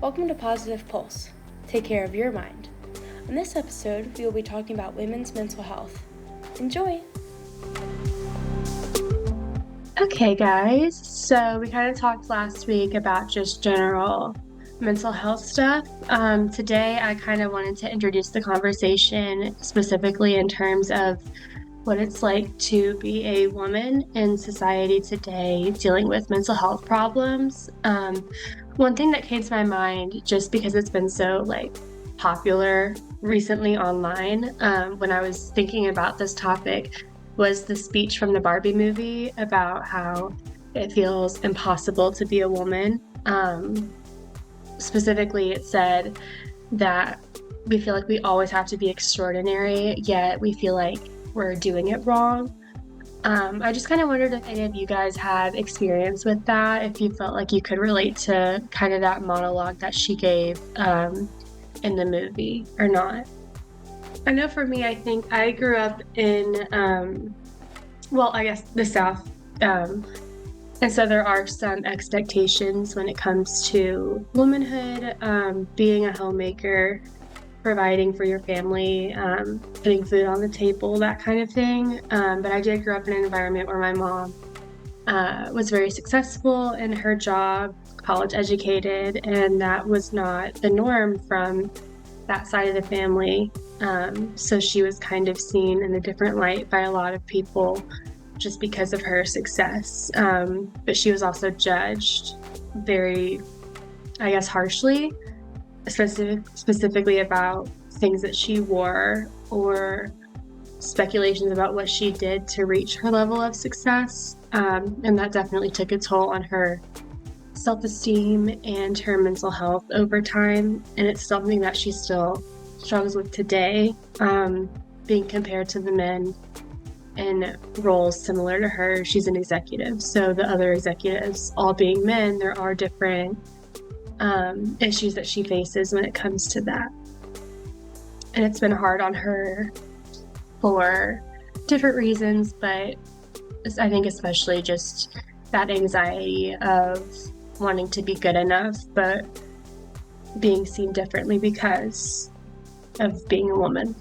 Welcome to Positive Pulse. Take care of your mind. On this episode, we will be talking about women's mental health. Enjoy! Okay, guys, so we kind of talked last week about just general mental health stuff. Today, I kind of wanted to introduce the conversation specifically in terms of what it's like to be a woman in society today dealing with mental health problems. One thing that came to my mind, just because it's been so popular recently online, when I was thinking about this topic, was the speech from the Barbie movie about how it feels impossible to be a woman. Specifically, it said that we feel like we always have to be extraordinary, yet we feel like we're doing it wrong. I just kind of wondered if any of you guys had experience with that, if you felt like you could relate to kind of that monologue that she gave in the movie or not. I know for me, I think I grew up in, I guess the South. And so there are some expectations when it comes to womanhood, being a homemaker, providing for your family, putting food on the table, that kind of thing. But I did grow up in an environment where my mom was very successful in her job, college educated, and that was not the norm from that side of the family. So she was kind of seen in a different light by a lot of people just because of her success. But she was also judged very, I guess, harshly, specifically about things that she wore or speculations about what she did to reach her level of success. And that definitely took a toll on her self-esteem and her mental health over time. And it's something that she still struggles with today, being compared to the men in roles similar to her. She's an executive, so the other executives all being men, there are different issues that she faces when it comes to that. And it's been hard on her for different reasons, but I think especially just that anxiety of wanting to be good enough, but being seen differently because of being a woman.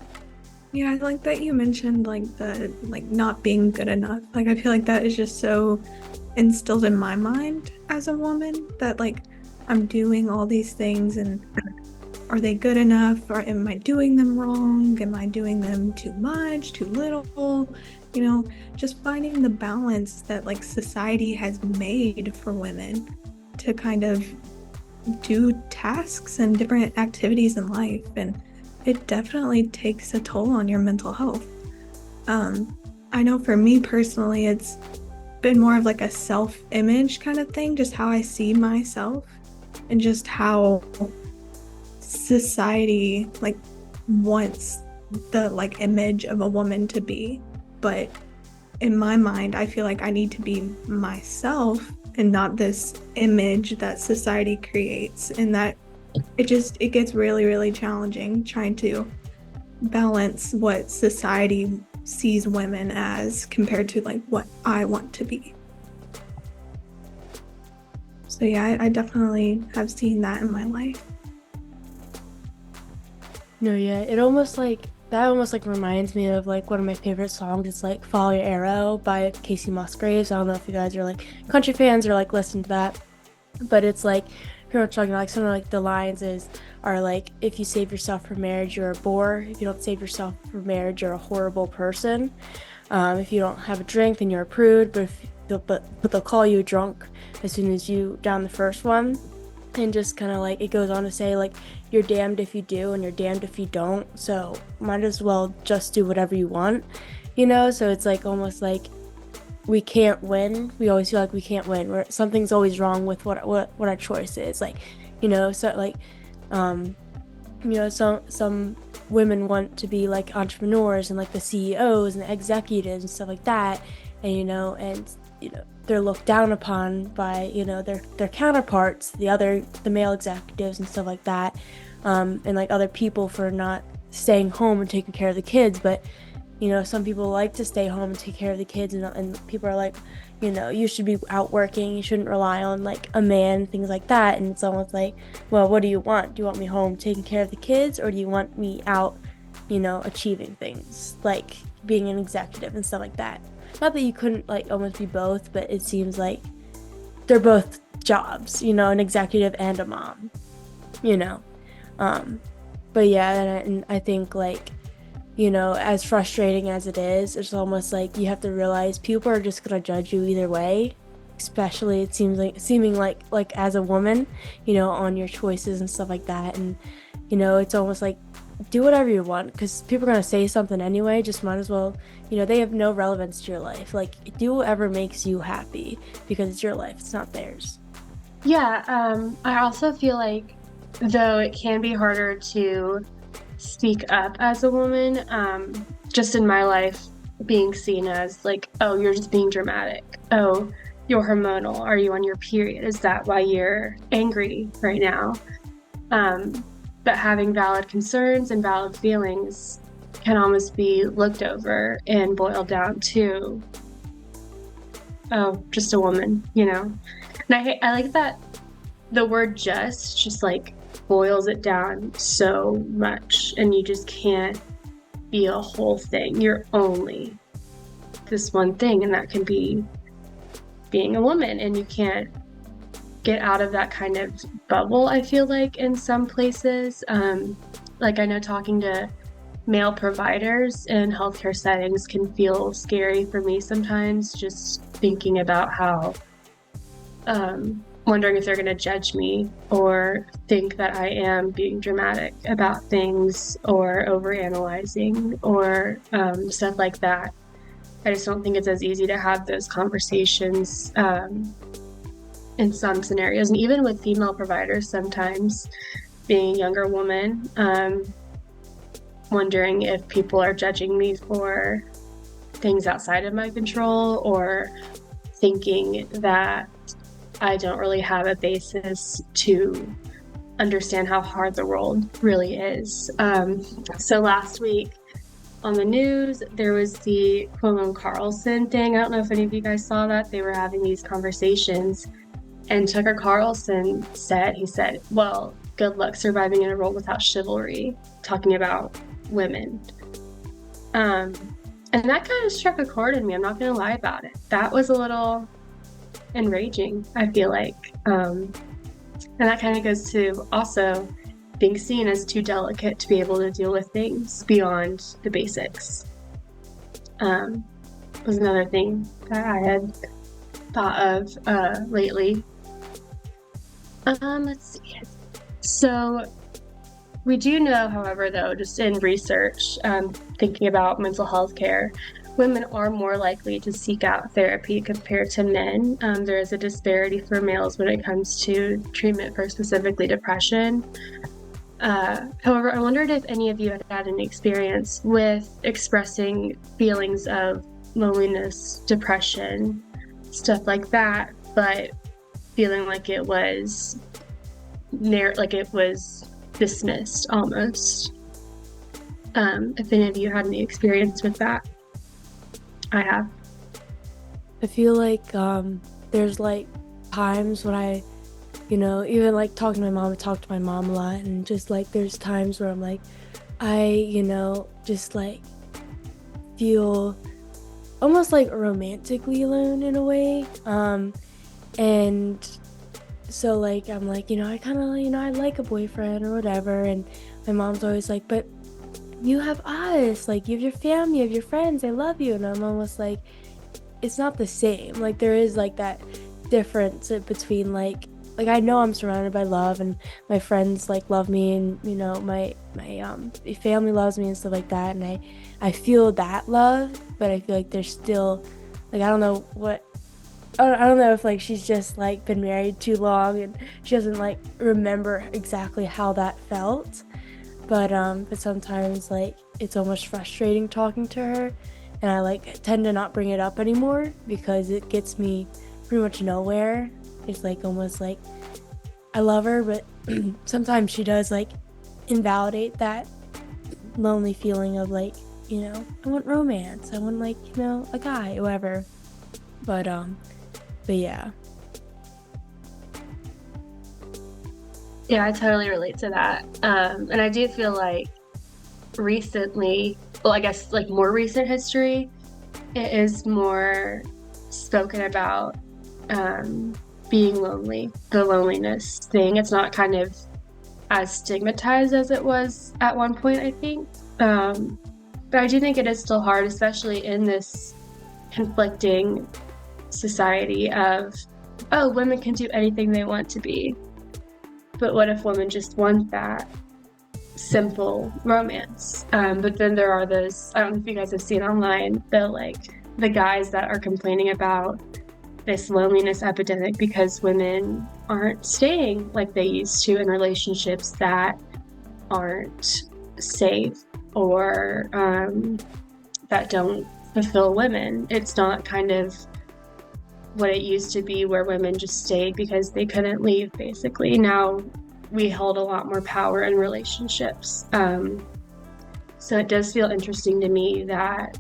Yeah, I like that you mentioned the not being good enough. I feel like that is just so instilled in my mind as a woman that I'm doing all these things, and are they good enough, or am I doing them wrong? Am I doing them too much, too little? Just finding the balance that society has made for women to kind of do tasks and different activities in life, and it definitely takes a toll on your mental health. I know for me personally, it's been more of a self-image kind of thing, just how I see myself and just how society wants the image of a woman to be. But in my mind, I feel like I need to be myself and not this image that society creates, and that it gets really, really challenging trying to balance what society sees women as compared to what I want to be. So yeah, I definitely have seen that in my life. No, yeah, it almost reminds me of one of my favorite songs. It's Follow Your Arrow by Casey Musgraves. I don't know if you guys are country fans or listen to that, but it's pretty much talking some of the lines are if you save yourself for marriage, you're a bore. If you don't save yourself for marriage, you're a horrible person. If you don't have a drink, then you're a prude. But they'll call you a drunk as soon as you down the first one. And just kind of it goes on to say you're damned if you do and you're damned if you don't. So might as well just do whatever you want, So it's almost we can't win. We always feel like we can't win. Something's always wrong with what our choice is. Some women want to be entrepreneurs and the CEOs and the executives and stuff like that, and they're looked down upon by their counterparts, the male executives and stuff like that, and other people for not staying home and taking care of the kids. But some people like to stay home and take care of the kids, and people are you know, you should be out working, you shouldn't rely on like a man, things like that. And it's almost like, well, what do you want? Do you want me home taking care of the kids, or do you want me out, you know, achieving things like being an executive and stuff like that? Not that you couldn't like almost be both, but it seems like they're both jobs, you know, an executive and a mom, you know. Um, but yeah, and I think like, you know, as frustrating as it is, it's almost like you have to realize people are just gonna judge you either way. Especially it seems like seeming like as a woman, you know, on your choices and stuff like that. And you know, it's almost like do whatever you want because people are gonna say something anyway. Just might as well, you know, they have no relevance to your life. Like do whatever makes you happy because it's your life, it's not theirs. Yeah, I also feel like though it can be harder to speak up as a woman, just in my life, being seen as like, oh, you're just being dramatic. Oh, you're hormonal. Are you on your period? Is that why you're angry right now? Um, but having valid concerns and valid feelings can almost be looked over and boiled down to, oh, just a woman, you know? And I like that the word just like boils it down so much, and you just can't be a whole thing. You're only this one thing, and that can be being a woman, and you can't get out of that kind of bubble, I feel like, in some places. Like, I know talking to male providers in healthcare settings can feel scary for me sometimes, just thinking about how wondering if they're going to judge me or think that I am being dramatic about things or overanalyzing or stuff like that. I just don't think it's as easy to have those conversations in some scenarios. And even with female providers, sometimes being a younger woman, wondering if people are judging me for things outside of my control or thinking that I don't really have a basis to understand how hard the world really is. So last week on the news, there was the Cuomo Carlson thing. I don't know if any of you guys saw that. They were having these conversations, and Tucker Carlson he said, well, good luck surviving in a world without chivalry, talking about women. Um, and that kind of struck a chord in me. I'm not going to lie about it. That was a little enraging, I feel like. And that kind of goes to also being seen as too delicate to be able to deal with things beyond the basics. Was another thing that I had thought of lately. Let's see. So we do know, however, though, just in research, thinking about mental health care, women are more likely to seek out therapy compared to men. There is a disparity for males when it comes to treatment for specifically depression. However, I wondered if any of you had had an experience with expressing feelings of loneliness, depression, stuff like that, but feeling like it was dismissed almost. If any of you had any experience with that. I have. I feel like there's like times when I, you know, even like talking to my mom, I talk to my mom a lot, and just like there's times where I'm like, I, you know, just like feel almost like romantically alone in a way. And so like I'm like, you know, I kind of, you know, I like a boyfriend or whatever, and my mom's always like, but you have us, like you have your family, you have your friends, they love you. And I'm almost like, it's not the same. Like there is like that difference between like I know I'm surrounded by love and my friends like love me, and you know my family loves me and stuff like that, and I feel that love. But I feel like there's still like I don't know what I don't know if like she's just like been married too long and she doesn't like remember exactly how that felt. But sometimes like it's almost frustrating talking to her, and I like tend to not bring it up anymore because it gets me pretty much nowhere. It's like almost like I love her, but sometimes she does like invalidate that lonely feeling of like, you know, I want romance, I want like, you know, a guy, whoever. But yeah. Yeah, I totally relate to that. And I do feel like recently, well, I guess like more recent history, it is more spoken about um, being lonely, the loneliness thing. It's not kind of as stigmatized as it was at one point, I think. But I do think it is still hard, especially in this conflicting society of, oh, women can do anything they want to be. But what if women just want that simple romance? But then there are those, I don't know if you guys have seen online, the guys that are complaining about this loneliness epidemic because women aren't staying like they used to in relationships that aren't safe or that don't fulfill women. It's not kind of what it used to be where women just stayed because they couldn't leave, basically. Now we hold a lot more power in relationships. So it does feel interesting to me that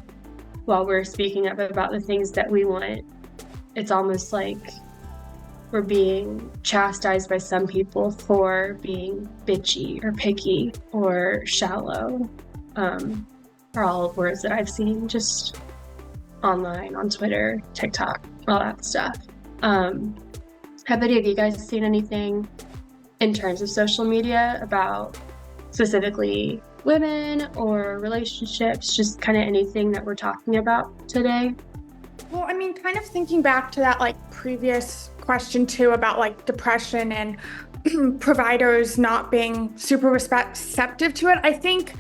while we're speaking up about the things that we want, it's almost like we're being chastised by some people for being bitchy or picky or shallow, are all words that I've seen just online, on Twitter, TikTok, all that stuff. Have any of you guys seen anything in terms of social media about specifically women or relationships, just kind of anything that we're talking about today? Well, I mean, kind of thinking back to that like previous question too about like depression and providers not being super receptive to it, I think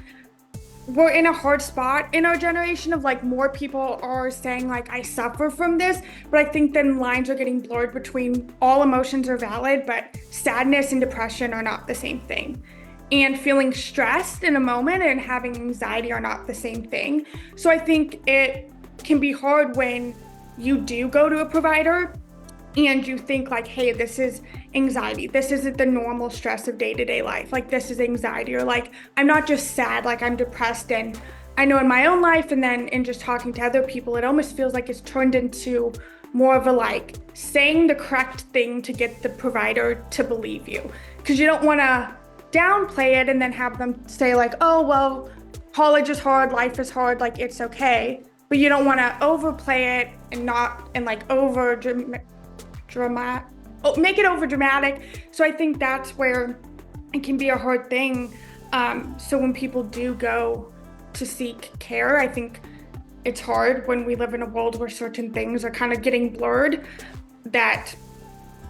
we're in a hard spot in our generation of like more people are saying like I suffer from this, but I think then lines are getting blurred between all emotions are valid, but sadness and depression are not the same thing. And feeling stressed in a moment and having anxiety are not the same thing. So I think it can be hard when you do go to a provider and you think like, hey, this is anxiety. This isn't the normal stress of day-to-day life. Like this is anxiety, or like, I'm not just sad, like I'm depressed. And I know in my own life and then in just talking to other people, it almost feels like it's turned into more of a like saying the correct thing to get the provider to believe you. Because you don't want to downplay it and then have them say like, oh, well, college is hard, life is hard, like it's okay. But you don't want to overplay it and not, and like make it over dramatic. So I think that's where it can be a hard thing. So when people do go to seek care, I think it's hard when we live in a world where certain things are kind of getting blurred, that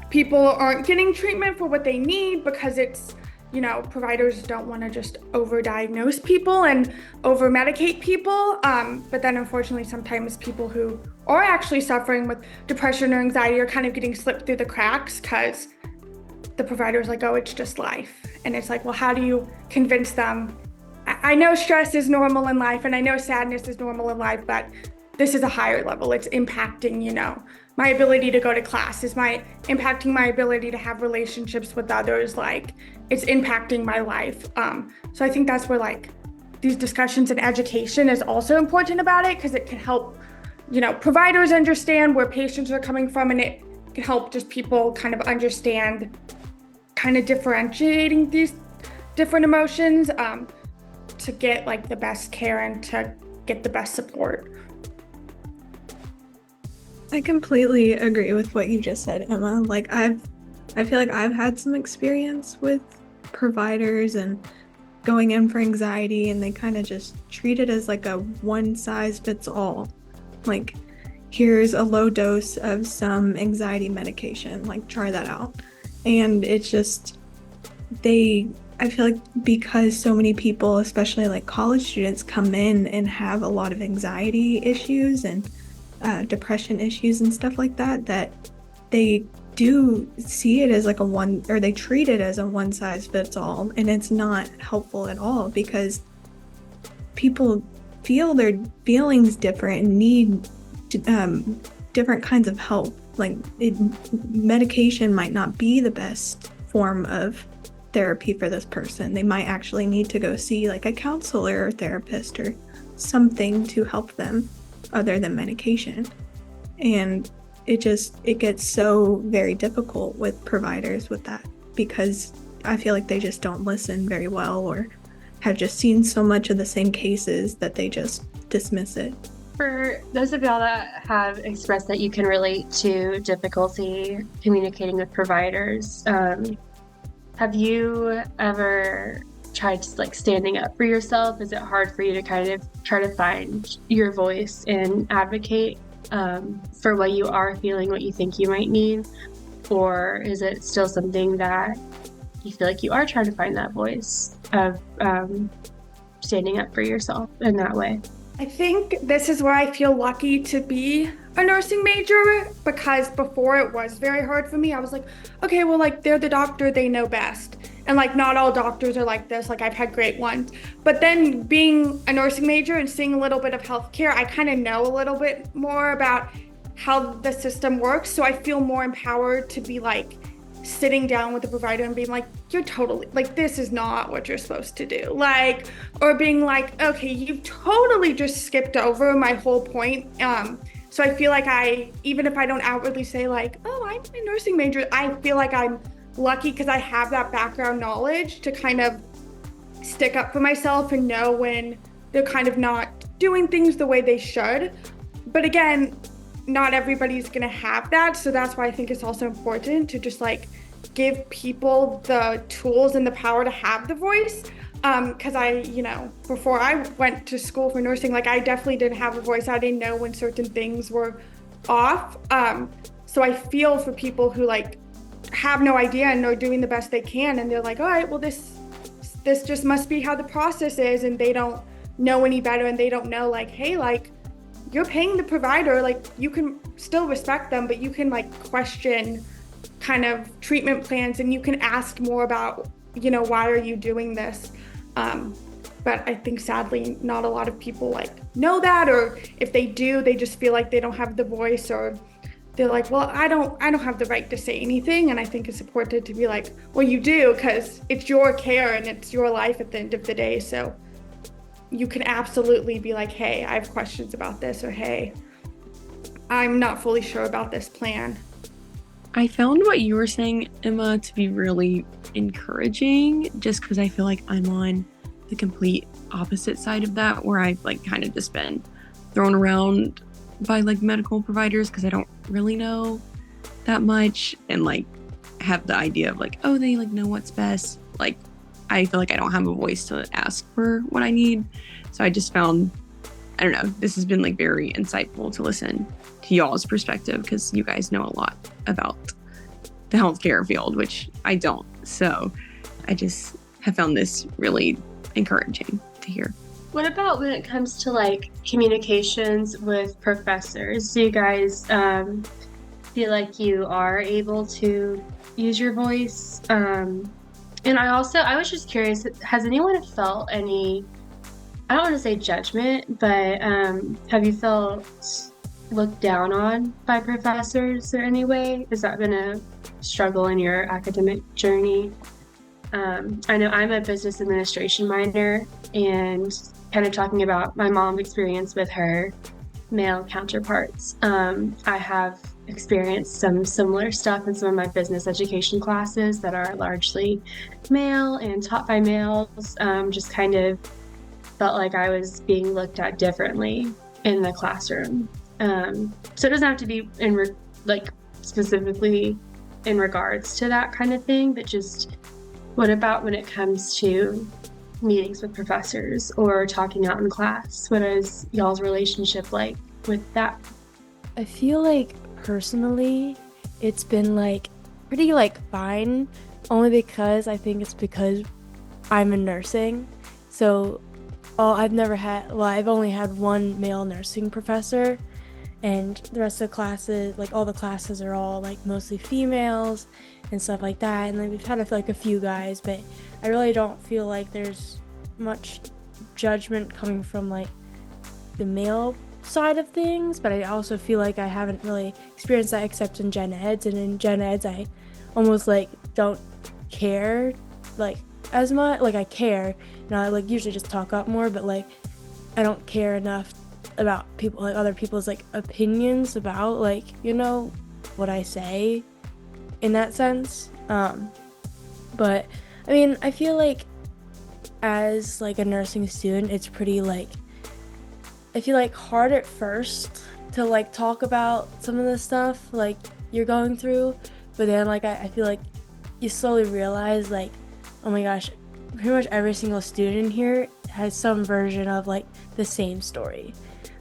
people aren't getting treatment for what they need because it's, you know, providers don't want to just overdiagnose people and over-medicate people. But then unfortunately, sometimes people who are actually suffering with depression or anxiety are kind of getting slipped through the cracks because the provider's like, oh, it's just life. And it's like, well, how do you convince them? I know stress is normal in life and I know sadness is normal in life, but this is a higher level. It's impacting, you know, my ability to go to class, impacting my ability to have relationships with others. Like it's impacting my life. So I think that's where like these discussions and education is also important about it, because it can help, you know, providers understand where patients are coming from, and it can help just people kind of understand kind of differentiating these different emotions to get like the best care and to get the best support. I completely agree with what you just said, Emma. Like I feel like I've had some experience with providers and going in for anxiety, and they kind of just treat it as like a one size fits all. Like, here's a low dose of some anxiety medication, like try that out. And it's just, I feel like because so many people, especially like college students, come in and have a lot of anxiety issues and depression issues and stuff like that, that they do see it as like they treat it as a one size fits all, and it's not helpful at all, because people feel their feelings different and need different kinds of help. Like medication might not be the best form of therapy for this person. They might actually need to go see like a counselor or therapist or something to help them other than medication. And it gets so very difficult with providers with that, because I feel like they just don't listen very well, or have just seen so much of the same cases that they just dismiss it. For those of y'all that have expressed that you can relate to difficulty communicating with providers, have you ever tried to, like, standing up for yourself? Is it hard for you to kind of try to find your voice and advocate for what you are feeling, what you think you might need? Or is it still something that you feel like you are trying to find that voice of standing up for yourself in that way? I think this is where I feel lucky to be a nursing major, because before it was very hard for me. I was like, okay, well, like, they're the doctor, they know best. And like, not all doctors are like this. Like, I've had great ones. But then being a nursing major and seeing a little bit of healthcare, I kind of know a little bit more about how the system works. So I feel more empowered to be like sitting down with the provider and being like, you're totally, like, this is not what you're supposed to do. Like, or being like, okay, you've totally just skipped over my whole point. So I feel like even if I don't outwardly say like, oh, I'm a nursing major, I feel like I'm lucky because I have that background knowledge to kind of stick up for myself and know when they're kind of not doing things the way they should. But again, not everybody's gonna have that. So that's why I think it's also important to just like give people the tools and the power to have the voice. Because before I went to school for nursing, like, I definitely didn't have a voice. I didn't know when certain things were off. So I feel for people who like have no idea and are doing the best they can, and they're like, all right, well, this just must be how the process is, and they don't know any better, and they don't know, like, hey, like, you're paying the provider, like, you can still respect them, but you can like question kind of treatment plans, and you can ask more about, why are you doing this? But I think sadly not a lot of people like know that, or if they do, they just feel like they don't have the voice, or they're like, well, I don't have the right to say anything. And I think it's important to be like, well, you do, because it's your care and it's your life at the end of the day. So you can absolutely be like, hey, I have questions about this, or hey, I'm not fully sure about this plan. I found what you were saying, Emma, to be really encouraging, just because I feel like I'm on the complete opposite side of that, where I've like kind of just been thrown around by like medical providers because I don't really know that much, and like have the idea of like, oh, they like know what's best. Like, I feel like I don't have a voice to ask for what I need. So I just found, I don't know, this has been like very insightful to listen to y'all's perspective, because you guys know a lot about the healthcare field, which I don't. So I just have found this really encouraging to hear. What about when it comes to like communications with professors? Do you guys feel like you are able to use your voice? And I was just curious, has anyone felt any, I don't want to say judgment, but have you felt looked down on by professors in any way? Has that been a struggle in your academic journey? I know I'm a business administration minor, and kind of talking about my mom's experience with her male counterparts, I have experienced some similar stuff in some of my business education classes that are largely male and taught by males. Just kind of felt like I was being looked at differently in the classroom. So it doesn't have to be specifically in regards to that kind of thing, but just what about when it comes to meetings with professors or talking out in class? What is y'all's relationship like with that? I feel like personally it's been like pretty like fine, only because I think it's because I'm in nursing. So I've only had one male nursing professor, and the rest of the classes, like all the classes are all like mostly females and stuff like that. And then we've had like a few guys, but I really don't feel like there's much judgment coming from like the male side of things. But I also feel like I haven't really experienced that except in gen eds, and in gen eds I almost like don't care like as much. Like I care, and I like usually just talk up more, but like I don't care enough about people, like other people's like opinions about like, you know, what I say in that sense. But I mean, I feel like as like a nursing student, it's pretty like, I feel like hard at first to like talk about some of the stuff like you're going through, but then like I feel like you slowly realize like, oh my gosh, pretty much every single student here has some version of like the same story.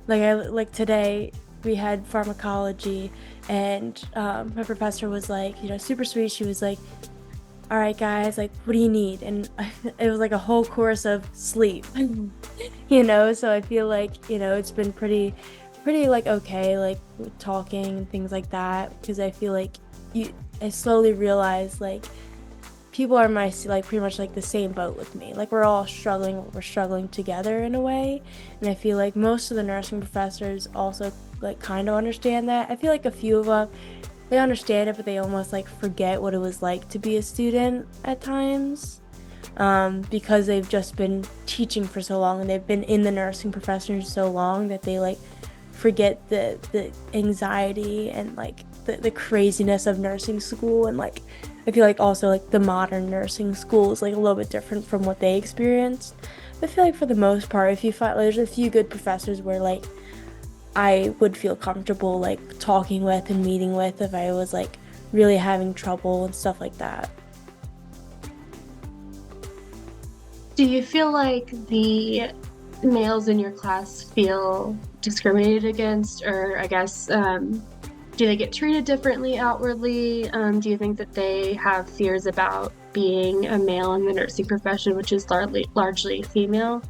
Like today we had pharmacology, and my professor was like, you know, super sweet. She was like, all right guys, like what do you need? And it was like a whole course of sleep. You know, so I feel like, you know, it's been pretty like okay, like with talking and things like that, because I feel like I slowly realized like people are like pretty much like the same boat with me. Like we're struggling together in a way. And I feel like most of the nursing professors also like kind of understand that. I feel like a few of them, they understand it, but they almost like forget what it was like to be a student at times, because they've just been teaching for so long and they've been in the nursing profession so long that they like forget the anxiety and like the craziness of nursing school. And like I feel like also like the modern nursing school is like a little bit different from what they experienced. But I feel like for the most part, if you find there's a few good professors where like I would feel comfortable like talking with and meeting with if I was like really having trouble and stuff like that. Do you feel like the males in your class feel discriminated against, or I guess, do they get treated differently outwardly? Do you think that they have fears about being a male in the nursing profession, which is largely female?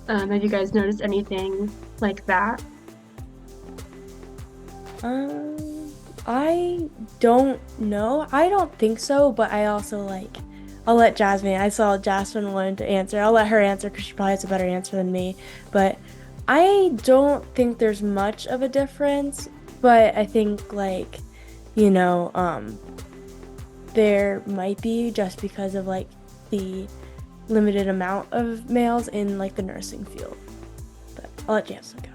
Have you guys noticed anything like that? I don't know. I don't think so, but I also like, I'll let Jasmine, I saw Jasmine wanted to answer. I'll let her answer because she probably has a better answer than me. But I don't think there's much of a difference, but I think like, you know, there might be just because of like the limited amount of males in like the nursing field. But I'll let Jasmine go.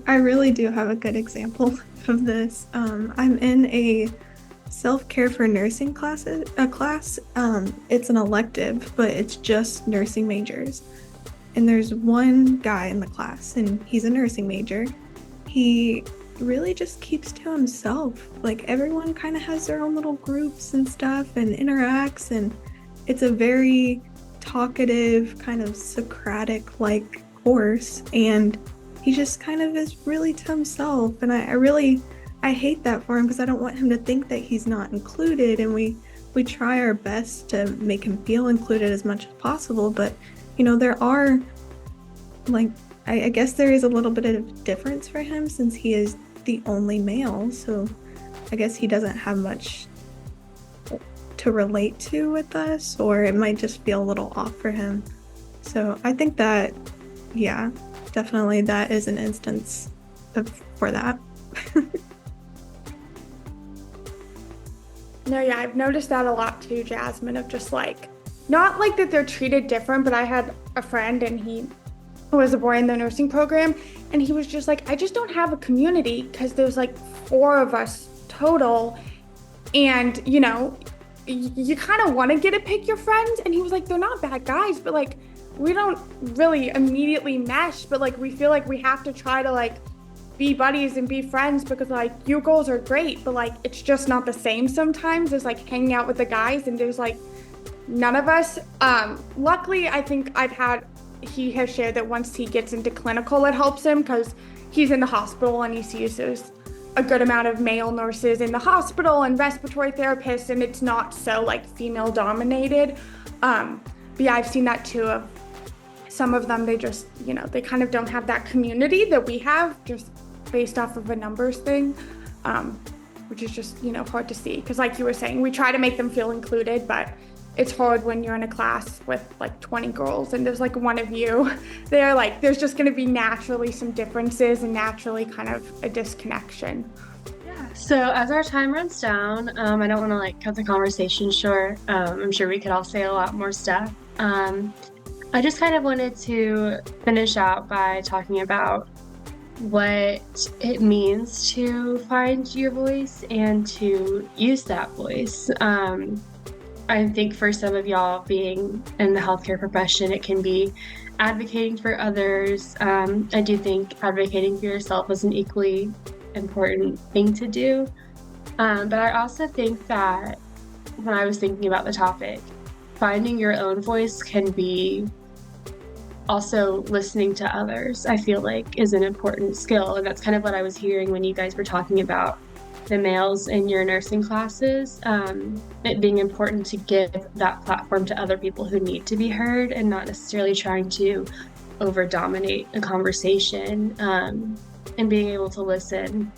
I really do have a good example of this. I'm in a self-care for nursing class. It's an elective, but it's just nursing majors. And there's one guy in the class, and he's a nursing major. He really just keeps to himself. Like everyone kind of has their own little groups and stuff and interacts, and it's a very talkative, kind of Socratic-like course, and he just kind of is really to himself. And I hate that for him because I don't want him to think that he's not included, and we try our best to make him feel included as much as possible. But you know, there are like, I guess there is a little bit of difference for him since he is the only male, so I guess he doesn't have much to relate to with us, or it might just feel a little off for him. So I think that, yeah, definitely that is an instance for that. No, yeah, I've noticed that a lot too, Jasmine, of just like, not like that they're treated different, but I had a friend and he was a boy in the nursing program, and he was just like, I just don't have a community because there's like 4 of us total, and you know, you kind of want to get to pick your friends. And he was like, they're not bad guys, but like we don't really immediately mesh, but like we feel like we have to try to like be buddies and be friends because like you girls are great, but like it's just not the same sometimes. There's like hanging out with the guys, and there's like none of us. Luckily, I think he has shared that once he gets into clinical, it helps him because he's in the hospital and he sees there's a good amount of male nurses in the hospital and respiratory therapists, and it's not so like female dominated. But yeah, I've seen that too of some of them. They just, you know, they kind of don't have that community that we have just based off of a numbers thing, which is just, you know, hard to see because like you were saying, we try to make them feel included, but it's hard when you're in a class with like 20 girls and there's like one of you. They're like, there's just going to be naturally some differences and naturally kind of a disconnection. Yeah. So as our time runs down, I don't want to like cut the conversation short. I'm sure we could all say a lot more stuff. I just kind of wanted to finish out by talking about what it means to find your voice and to use that voice. I think for some of y'all being in the healthcare profession, it can be advocating for others. I do think advocating for yourself is an equally important thing to do. But I also think that when I was thinking about the topic, finding your own voice can be also listening to others, I feel like is an important skill. And that's kind of what I was hearing when you guys were talking about the males in your nursing classes, it being important to give that platform to other people who need to be heard and not necessarily trying to over dominate a conversation. And being able to listen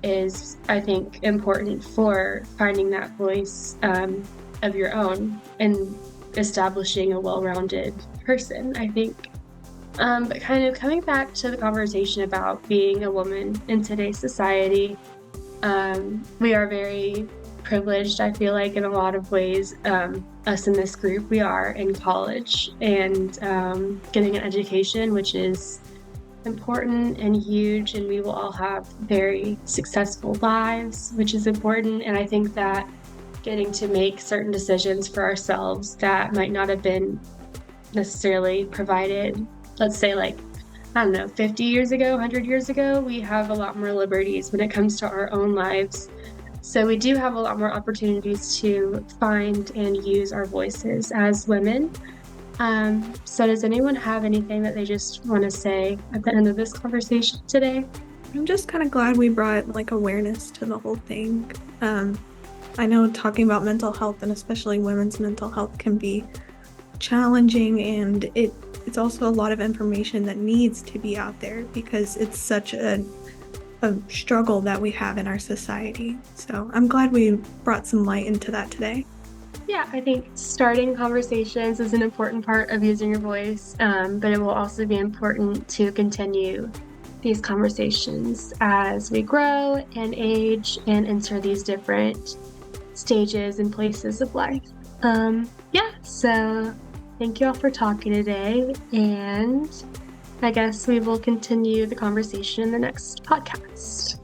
is, I think, important for finding that voice of your own and establishing a well-rounded person, I think. But kind of coming back to the conversation about being a woman in today's society, we are very privileged, I feel like, in a lot of ways. Us in this group, we are in college and getting an education, which is important and huge, and we will all have very successful lives, which is important. And I think that getting to make certain decisions for ourselves that might not have been necessarily provided, let's say, like, I don't know, 50 years ago, 100 years ago, we have a lot more liberties when it comes to our own lives. So we do have a lot more opportunities to find and use our voices as women. So does anyone have anything that they just want to say at the end of this conversation today? I'm just kind of glad we brought like awareness to the whole thing. I know talking about mental health and especially women's mental health can be challenging, and it's also a lot of information that needs to be out there because it's such a struggle that we have in our society. So I'm glad we brought some light into that today. Yeah, I think starting conversations is an important part of using your voice, but it will also be important to continue these conversations as we grow and age and enter these different stages and places of life. So thank you all for talking today, and I guess we will continue the conversation in the next podcast.